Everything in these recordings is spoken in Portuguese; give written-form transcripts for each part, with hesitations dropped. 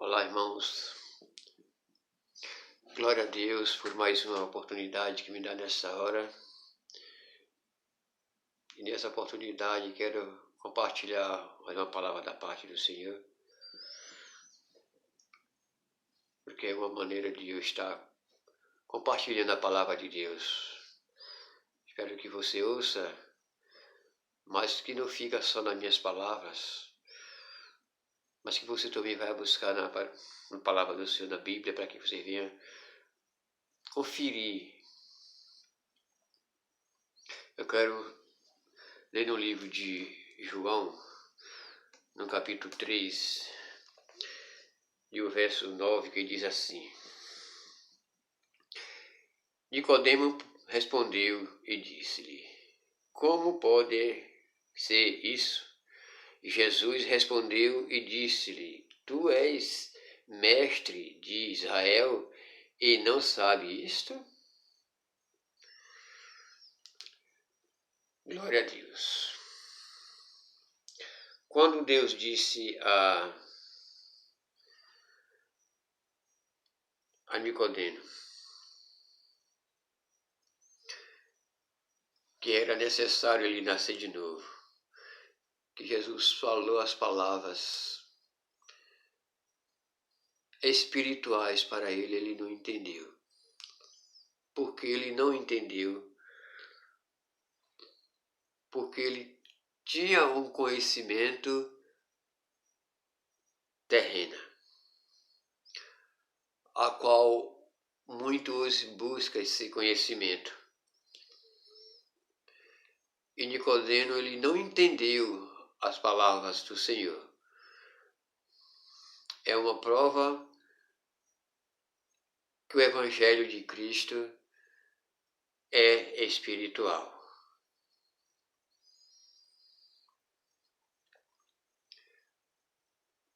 Olá, irmãos. Glória a Deus por mais uma oportunidade que me dá nessa hora. E nessa oportunidade quero compartilhar mais uma palavra da parte do Senhor, porque é uma maneira de eu estar compartilhando a palavra de Deus. Espero que você ouça, mas que não fica só nas minhas palavras, mas que você também vai buscar na palavra do Senhor, na Bíblia, para que você venha conferir. Eu quero ler no livro de João, no capítulo 3, e o verso 9, que diz assim: Nicodemo respondeu e disse-lhe: Como pode ser isso? Jesus respondeu e disse-lhe: Tu és mestre de Israel e não sabe isto? Glória a Deus. Quando Deus disse a Nicodemo que era necessário ele nascer de novo, que Jesus falou as palavras espirituais para ele, ele não entendeu. Porque ele não entendeu, porque ele tinha um conhecimento terreno, a qual muitos buscam esse conhecimento. E Nicodemo, ele não entendeu as palavras do Senhor. É uma prova que o Evangelho de Cristo é espiritual.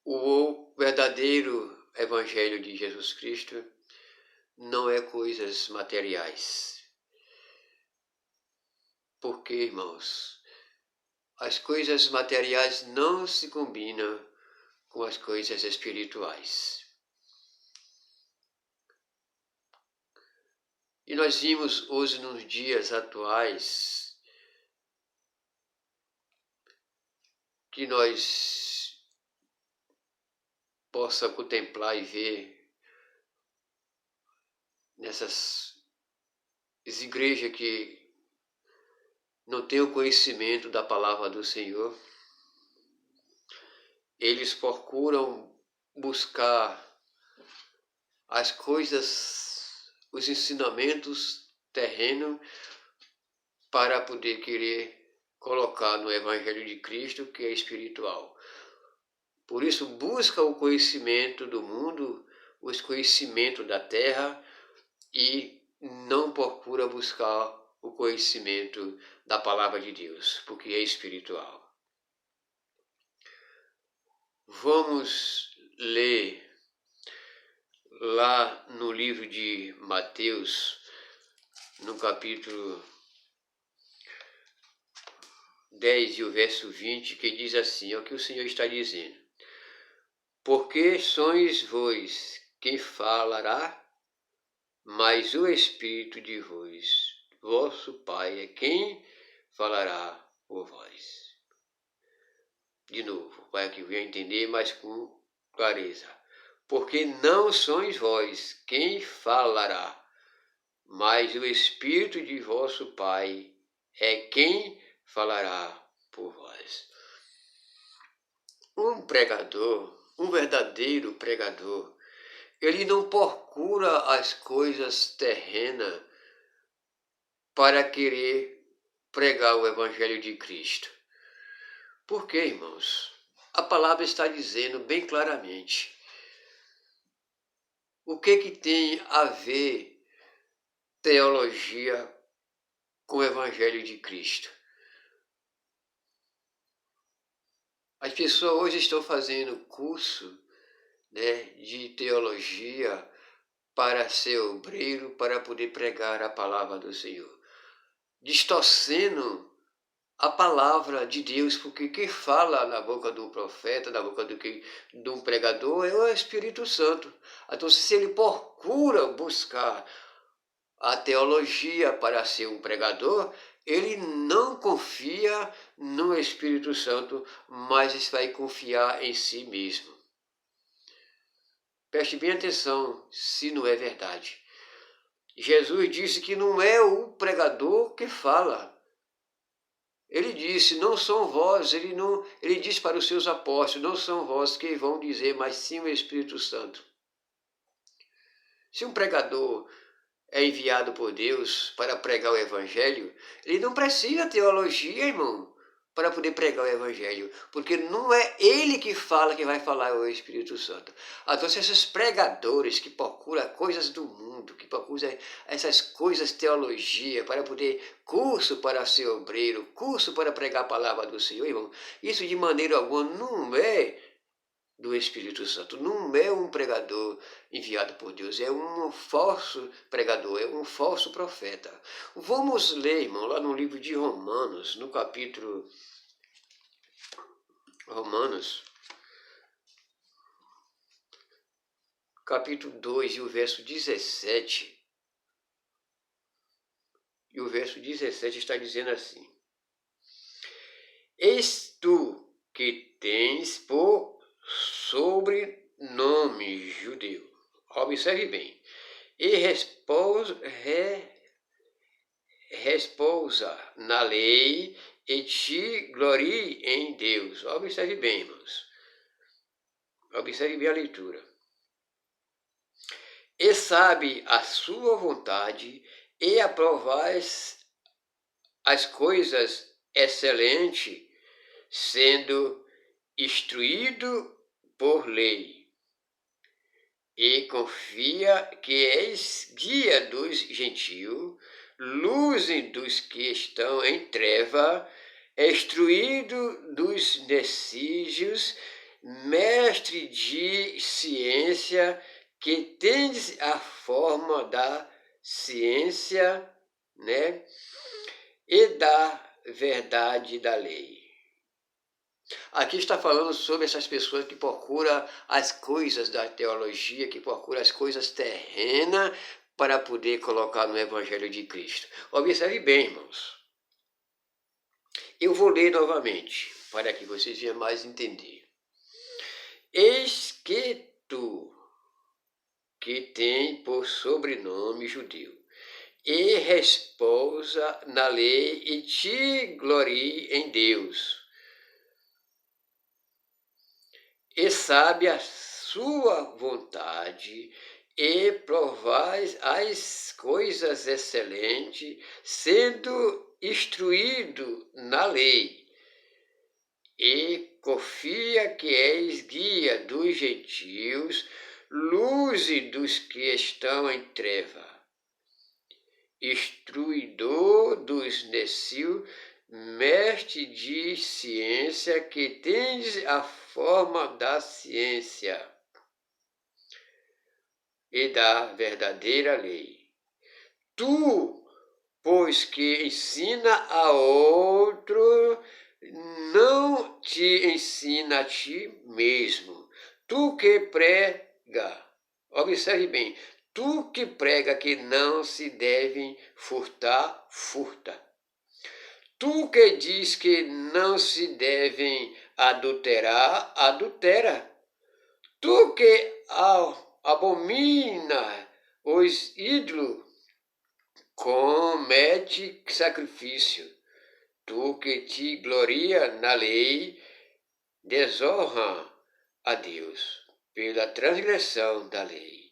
O verdadeiro Evangelho de Jesus Cristo não é coisas materiais. Porque, irmãos, as coisas materiais não se combinam com as coisas espirituais. E nós vimos hoje, nos dias atuais, que nós possa contemplar e ver nessas igrejas que não têm o conhecimento da palavra do Senhor. Eles procuram buscar as coisas, os ensinamentos terrenos para poder querer colocar no Evangelho de Cristo, que é espiritual. Por isso busca o conhecimento do mundo, os conhecimentos da terra, e não procura buscar o conhecimento da palavra de Deus, porque é espiritual. Vamos ler lá no livro de Mateus, no capítulo 10 e o verso 20, que diz assim, é o que o Senhor está dizendo. Porque sois vós quem falará, mas o Espírito de vós, vosso Pai, é quem falará por vós. De novo, para que venha entender mais com clareza. Porque não sois vós quem falará, mas o Espírito de vosso Pai é quem falará por vós. Um pregador, um verdadeiro pregador, ele não procura as coisas terrenas para querer pregar o Evangelho de Cristo. Por quê, irmãos? A palavra está dizendo bem claramente o que tem a ver teologia com o Evangelho de Cristo. As pessoas hoje estão fazendo curso, de teologia para ser obreiro, para poder pregar a palavra do Senhor, distorcendo a palavra de Deus, porque quem fala na boca do profeta, na boca de um pregador, é o Espírito Santo. Então, se ele procura buscar a teologia para ser um pregador, ele não confia no Espírito Santo, mas vai confiar em si mesmo. Preste bem atenção se não é verdade. Jesus disse que não é o pregador que fala. Ele disse, não são vós, ele disse para os seus apóstolos, não são vós que vão dizer, mas sim o Espírito Santo. Se um pregador é enviado por Deus para pregar o Evangelho, ele não precisa teologia, irmão, para poder pregar o Evangelho, porque não é ele que fala, que vai falar, é o Espírito Santo. Então, se esses pregadores que procuram coisas do mundo, que procuram essas coisas, teologia, para poder, curso para ser obreiro, curso para pregar a palavra do Senhor, irmão, isso de maneira alguma não é do Espírito Santo, não é um pregador enviado por Deus, é um falso pregador, é um falso profeta. Vamos ler, irmão, lá no livro de Romanos, no capítulo capítulo 2 e o verso 17. E o verso 17 está dizendo assim: Eis tu que tens por sobrenome judeu. Observe bem. E repousa na lei e te glorie em Deus. Observe bem, irmãos. Observe bem a leitura. E sabe a sua vontade e aprovais as coisas excelentes, sendo instruído por lei. E confia que és guia dos gentios, luz dos que estão em treva, instruído dos necígios, mestre de ciência, que tens a forma da ciência, né? E da verdade da lei. Aqui está falando sobre essas pessoas que procuram as coisas da teologia, que procuram as coisas terrenas para poder colocar no Evangelho de Cristo. Observe bem, irmãos. Eu vou ler novamente, para que vocês venham mais entender. Eis que tu, que tem por sobrenome judeu, e repousa na lei e te glorie em Deus, e sabe a sua vontade, e provais as coisas excelentes, sendo instruído na lei, e confia que és guia dos gentios, luz dos que estão em treva, instruidor dos necios, mestre de ciência, que tens a forma da ciência e da verdadeira lei. Tu, pois que ensina a outro, não te ensina a ti mesmo. Tu que prega, observe bem, tu que prega que não se devem furtar, furta. Tu que diz que não se devem adulterar, adultera. Tu que abomina os ídolos, comete sacrifício. Tu que te gloria na lei, desonra a Deus pela transgressão da lei.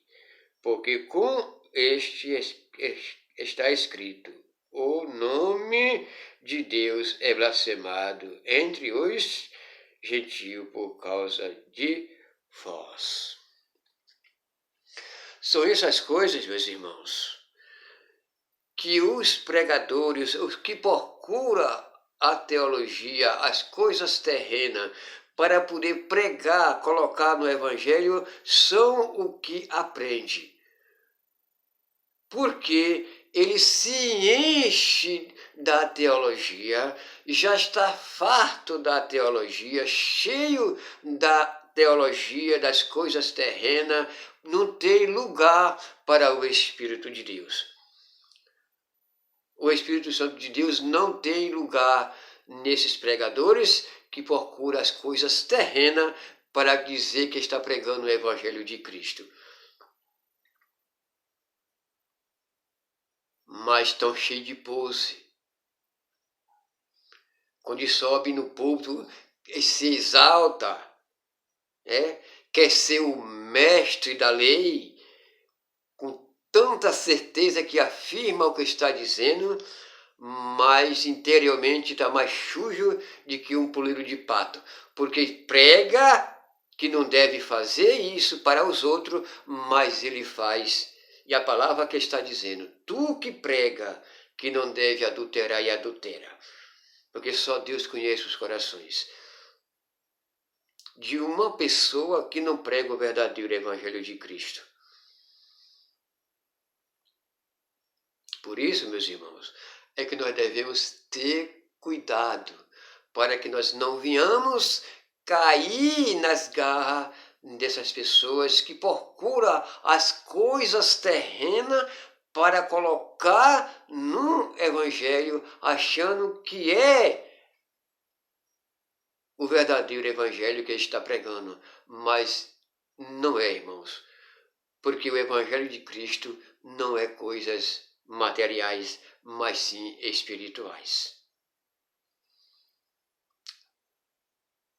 Porque com este está escrito: o nome de Deus é blasfemado entre os gentios por causa de vós. São essas coisas, meus irmãos, que os pregadores, os que procuram a teologia, as coisas terrenas, para poder pregar, colocar no Evangelho, são o que aprende. Porque ele se enche da teologia, já está farto da teologia, cheio da teologia das coisas terrenas, não tem lugar para o Espírito de Deus. O Espírito Santo de Deus não tem lugar nesses pregadores que procuram as coisas terrenas para dizer que está pregando o Evangelho de Cristo. Mas estão cheios de pose. Quando sobe no púlpito, se exalta, quer ser o mestre da lei, com tanta certeza que afirma o que está dizendo, mas interiormente está mais sujo do que um poleiro de pato, porque prega que não deve fazer isso para os outros, mas ele faz. E a palavra que está dizendo, tu que prega que não deve adulterar e adultera, porque só Deus conhece os corações de uma pessoa que não prega o verdadeiro Evangelho de Cristo. Por isso, meus irmãos, é que nós devemos ter cuidado para que nós não venhamos cair nas garras dessas pessoas que procuram as coisas terrenas para colocar no Evangelho, achando que é o verdadeiro Evangelho que ele está pregando. Mas não é, irmãos, porque o Evangelho de Cristo não é coisas materiais, mas sim espirituais.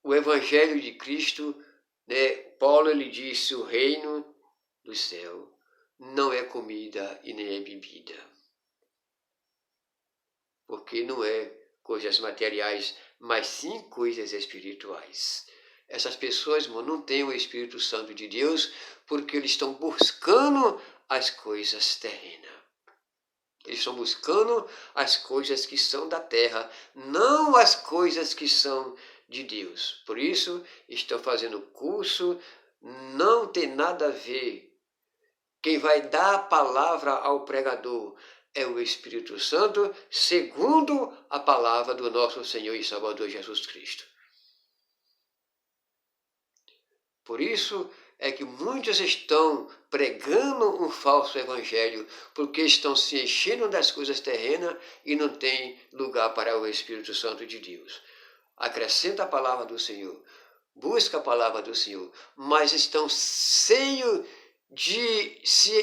O Evangelho de Cristo, Paulo ele disse, o reino do céu não é comida e nem é bebida. Porque não é coisas materiais, mas sim coisas espirituais. Essas pessoas, irmão, não têm o Espírito Santo de Deus porque eles estão buscando as coisas terrenas. Eles estão buscando as coisas que são da terra, não as coisas que são de Deus. Por isso, estão fazendo curso, não tem nada a ver. Quem vai dar a palavra ao pregador é o Espírito Santo, segundo a palavra do nosso Senhor e Salvador Jesus Cristo. Por isso é que muitos estão pregando um falso evangelho, porque estão se enchendo das coisas terrenas e não tem lugar para o Espírito Santo de Deus. Acrescenta a palavra do Senhor, busca a palavra do Senhor, mas estão cheios de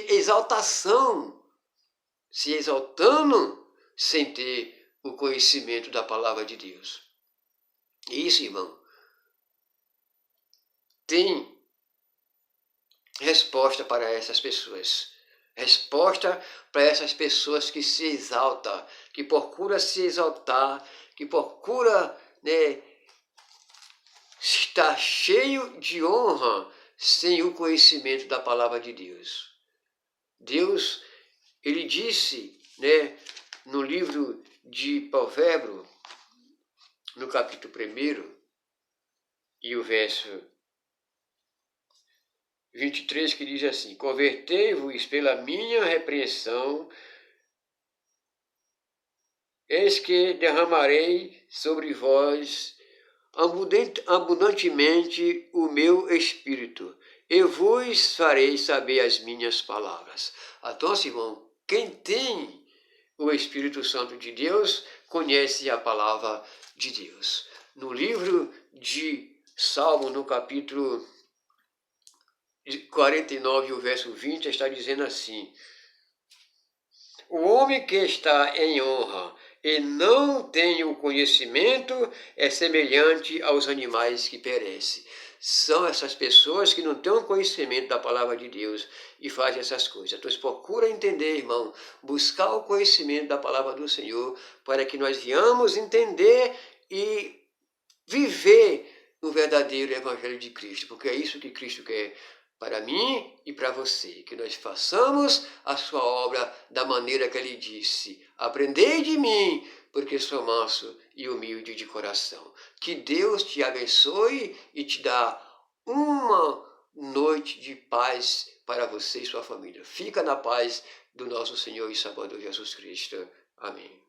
exaltação, se exaltando sem ter o conhecimento da palavra de Deus. E isso, irmão, tem resposta para essas pessoas. Resposta para essas pessoas que se exaltam, que procuram se exaltar, que procuram estar cheio de honra sem o conhecimento da palavra de Deus. Deus, ele disse, no livro de Provérbios, no capítulo 1 e o verso 23, que diz assim: convertei-vos pela minha repreensão, eis que derramarei sobre vós abundantemente o meu espírito, e vos farei saber as minhas palavras. Então, irmão, quem tem o Espírito Santo de Deus conhece a palavra de Deus. No livro de Salmo, no capítulo 49, o verso 20, está dizendo assim: o homem que está em honra e não tem o conhecimento é semelhante aos animais que perecem. São essas pessoas que não têm o conhecimento da palavra de Deus e fazem essas coisas. Então, procura entender, irmão, buscar o conhecimento da palavra do Senhor para que nós venhamos entender e viver no verdadeiro Evangelho de Cristo, porque é isso que Cristo quer para mim e para você, que nós façamos a sua obra da maneira que ele disse: aprendei de mim, porque sou manso e humilde de coração. Que Deus te abençoe e te dá uma noite de paz para você e sua família. Fica na paz do nosso Senhor e Salvador Jesus Cristo. Amém.